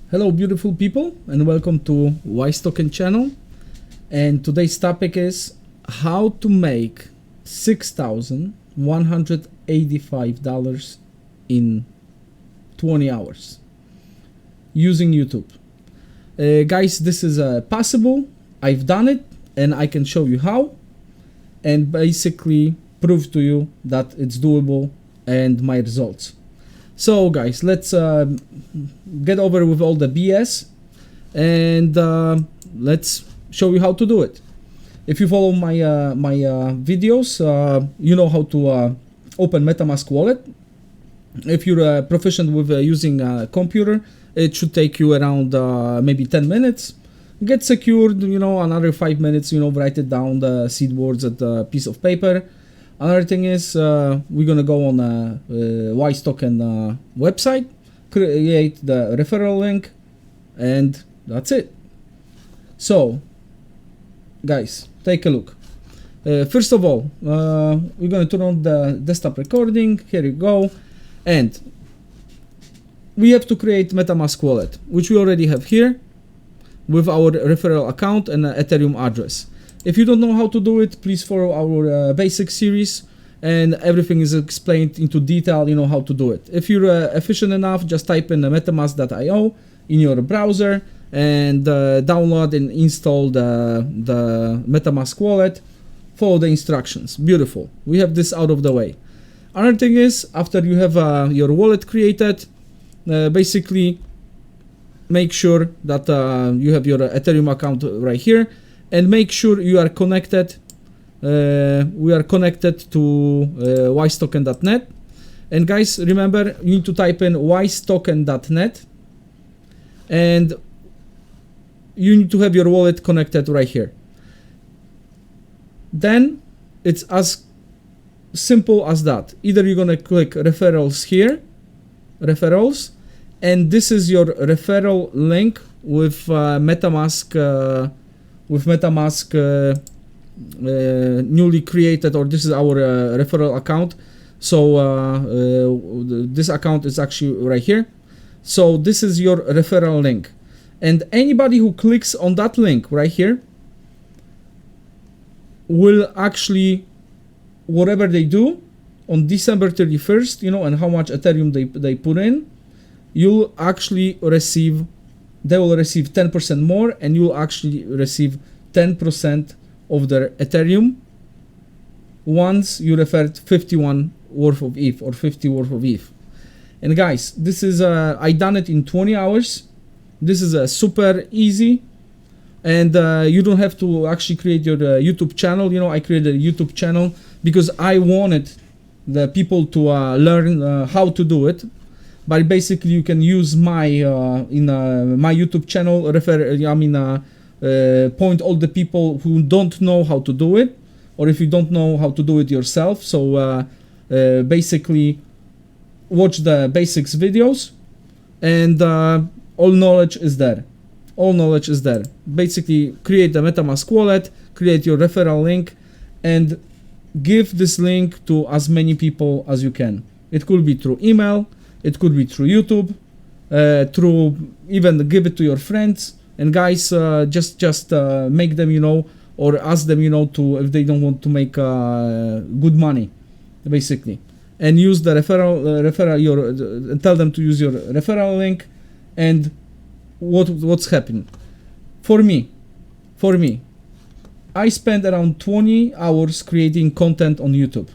Hello beautiful people, and welcome to Wise Token channel. And today's topic is how to make $6,185 in 20 hours using YouTube. Guys, this is possible. I've done it and I can show you how, and basically prove to you that it's doable and my results. So guys, let's get over with all the BS and let's show you how to do it. If you follow my videos, you know how to open MetaMask wallet. If you're proficient with using a computer, it should take you around maybe 10 minutes. Get secured, you know, another 5 minutes, you know, write it down, the seed words at a piece of paper. Another thing is we're gonna go on a Wise Token website, create the referral link, and that's it. So guys, take a look. First of all, we're gonna turn on the desktop recording. Here you go, and we have to create MetaMask wallet, which we already have here with our referral account and Ethereum address. If you don't know how to do it, please follow our basic series, and everything is explained into detail, you know, how to do it. If you're efficient enough, just type in metamask.io in your browser and download and install the MetaMask wallet. Follow the instructions. Beautiful. We have this out of the way. Another thing is, after you have your wallet created, basically make sure that you have your Ethereum account right here, and make sure you are connected. We are connected to wisetoken.net. And guys, remember, you need to type in wisetoken.net, and you need to have your wallet connected right here. Then it's as simple as that. Either you're gonna click referrals here, referrals, and this is your referral link with MetaMask. Newly created, or this is our referral account. So this account is actually right here. So this is your referral link, and anybody who clicks on that link right here will actually, whatever they do on December 31st, you know, and how much Ethereum they put in, you'll actually receive, they will receive 10% more, and you'll actually receive 10% of their Ethereum once you referred 51 worth of ETH or 50 worth of ETH. And guys, this is I done it in 20 hours. This is super easy, and you don't have to actually create your YouTube channel. You know, I created a YouTube channel because I wanted the people to learn how to do it. But basically, you can use my my YouTube channel, point all the people who don't know how to do it, or if you don't know how to do it yourself. So basically, watch the basics videos, and all knowledge is there. All knowledge is there. Basically, create the MetaMask wallet, create your referral link, and give this link to as many people as you can. It could be through email. It could be through YouTube, through even give it to your friends. And guys, just make them, you know, or ask them, you know, to, if they don't want to make good money, basically, and use the tell them to use your referral link. And what's happening for me, I spent around 20 hours creating content on YouTube.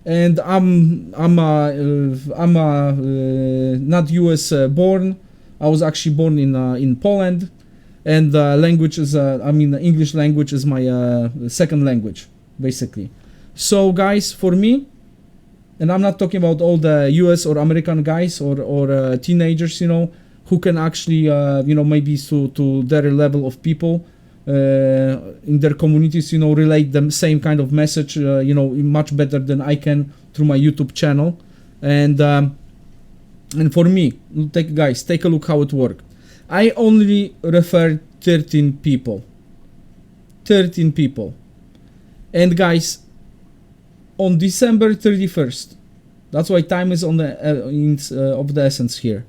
And I'm not US born. I was actually born in Poland, and language is English language is my second language, basically. So guys, for me, and I'm not talking about all the US or American guys or teenagers, you know, who can actually you know, maybe to their level of people in their communities, you know, relate the same kind of message, you know, much better than I can through my YouTube channel. And for me, guys, take a look how it worked. I only referred 13 people. 13 people. And guys, on December 31st, that's why time is on the of the essence here.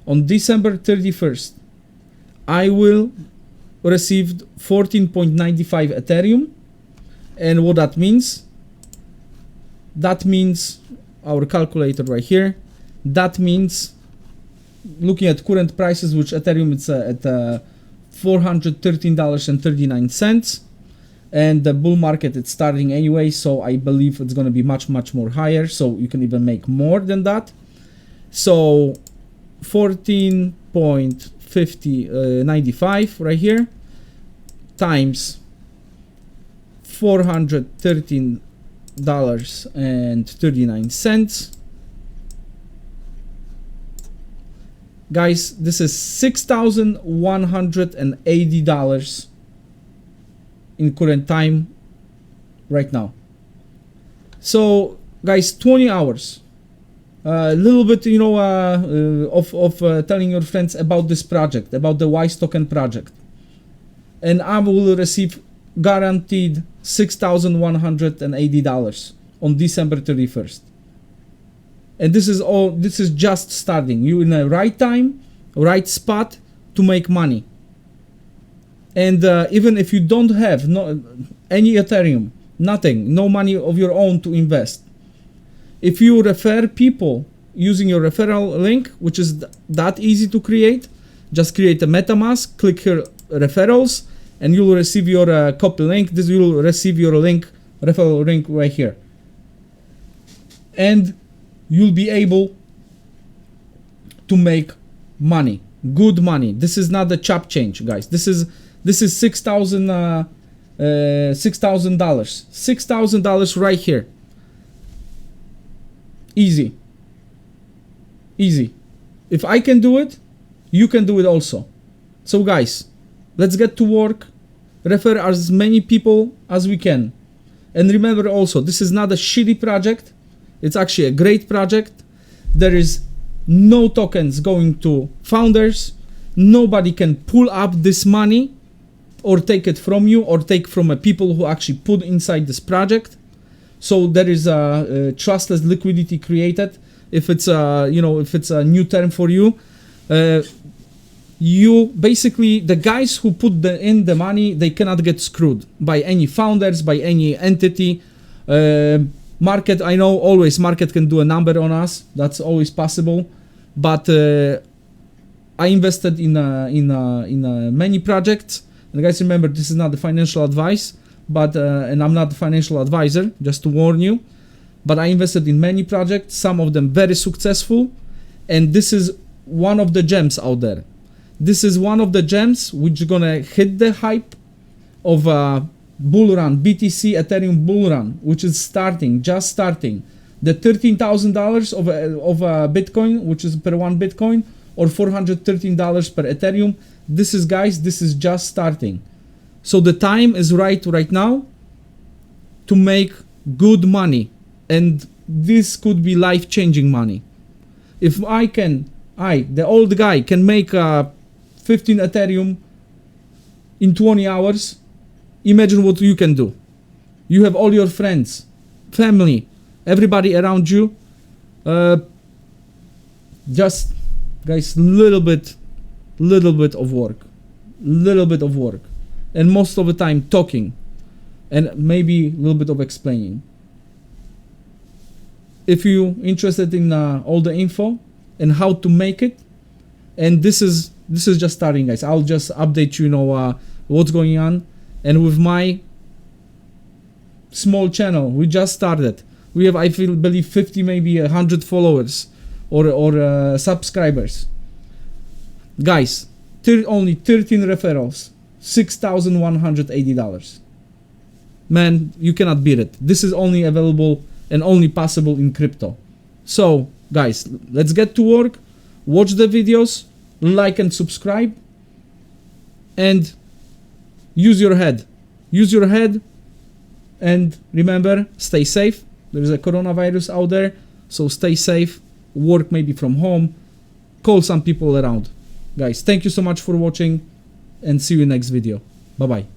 on December 31st, I will receive 14.95 Ethereum. And what that means our calculator right here, that means looking at current prices, which Ethereum is at $413.39, and the bull market it's starting anyway, so I believe it's going to be much more higher, so you can even make more than that. So 14.95 right here times $413.39. Guys, this is $6,180 in current time right now. So guys, 20 hours, a little bit, you know, of telling your friends about this project, about the Wise token project, and I will receive guaranteed $6,180 on December 31st. And this is all, this is just starting. You in the right time, right spot to make money. And even if you don't have any Ethereum, nothing, no money of your own to invest, if you refer people using your referral link, which is that easy to create, just create a MetaMask, click here referrals, and you will receive your copy link. This you will receive your link, referral link right here. And you'll be able to make money, good money. This is not the chop change, guys. This is $6,000, $6,000 right here. Easy. If I can do it, you can do it also. So guys, let's get to work. Refer as many people as we can. And remember also, this is not a shitty project. It's actually a great project. There is no tokens going to founders. Nobody can pull up this money or take it from you or take from people who actually put inside this project. So there is a trustless liquidity created. If it's if it's a new term for you, you basically, the guys who put in the money, they cannot get screwed by any founders, by any entity. Market, I know always market can do a number on us. That's always possible. But I invested in many projects. And guys, remember, this is not the financial advice, but and I'm not the financial advisor, just to warn you. But I invested in many projects, some of them very successful, and this is one of the gems out there. This is one of the gems which is gonna hit the hype of bull run, BTC Ethereum bull run, which is just starting. The $13,000 of Bitcoin, which is per one Bitcoin, or $413 per Ethereum. This is, guys, this is just starting. So the time is right now to make good money, and this could be life-changing money. If the old guy, can make 15 Ethereum in 20 hours, imagine what you can do. You have all your friends, family, everybody around you. Just, guys, little bit of work, and most of the time talking, and maybe a little bit of explaining. If you're interested in all the info and how to make it, and this is just starting, guys. I'll just update you, what's going on. And with my small channel, we just started. We have, I believe, 50, maybe 100 followers or subscribers. Guys, only 13 referrals, $6,180. Man, you cannot beat it. This is only available and only possible in crypto. So, guys, let's get to work. Watch the videos, like and subscribe, and use your head. Use your head, and remember, stay safe. There is a coronavirus out there, so stay safe. Work maybe from home. Call some people around. Guys, thank you so much for watching, and see you in next video. Bye-bye.